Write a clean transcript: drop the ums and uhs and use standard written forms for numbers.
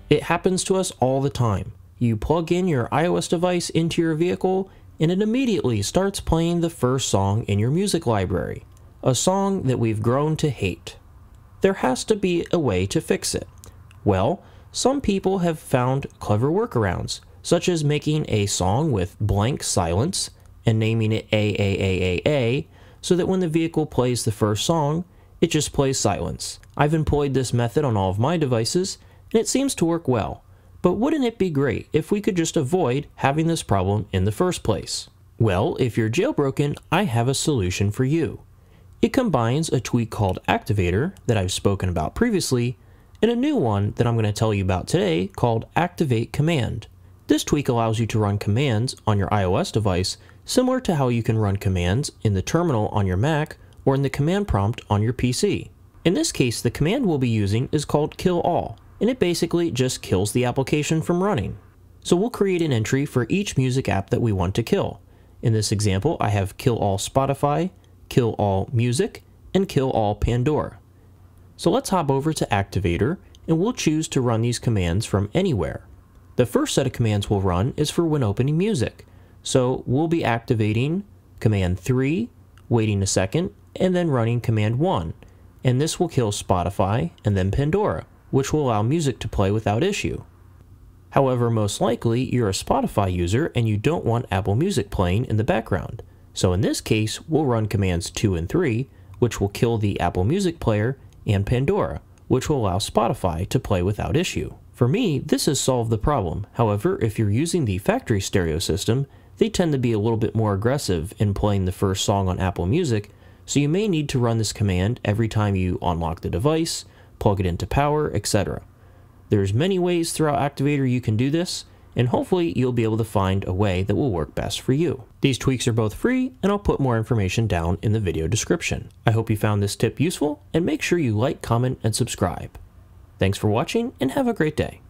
It happens to us all the time. You plug in your iOS device into your vehicle, and it immediately starts playing the first song in your music library, a song that we've grown to hate. There has to be a way to fix it. Well, some people have found clever workarounds, such as making a song with blank silence and naming it AAAAA, so that when the vehicle plays the first song, it just plays silence. I've employed this method on all of my devices, and it seems to work well. But wouldn't it be great if we could just avoid having this problem in the first place? Well, if you're jailbroken, I have a solution for you. It combines a tweak called Activator that I've spoken about previously, and a new one that I'm going to tell you about today called Activate Command. This tweak allows you to run commands on your iOS device similar to how you can run commands in the terminal on your Mac or in the command prompt on your PC. In this case, the command we'll be using is called kill all, and it basically just kills the application from running. So we'll create an entry for each music app that we want to kill. In this example, I have kill all Spotify, kill all music, and kill all Pandora. So let's hop over to Activator, and we'll choose to run these commands from anywhere. The first set of commands we'll run is for when opening music. So we'll be activating command 3, waiting a second, and then running command 1. And this will kill Spotify and then Pandora, which will allow music to play without issue. However, most likely you're a Spotify user and you don't want Apple Music playing in the background. So in this case, we'll run commands 2 and 3, which will kill the Apple Music player, and Pandora, which will allow Spotify to play without issue. For me, this has solved the problem. However, if you're using the factory stereo system, they tend to be a little bit more aggressive in playing the first song on Apple Music, so you may need to run this command every time you unlock the device, plug it into power, etc. There's many ways throughout Activator you can do this, and hopefully you'll be able to find a way that will work best for you. These tweaks are both free, and I'll put more information down in the video description. I hope you found this tip useful, and make sure you like, comment, and subscribe. Thanks for watching, and have a great day.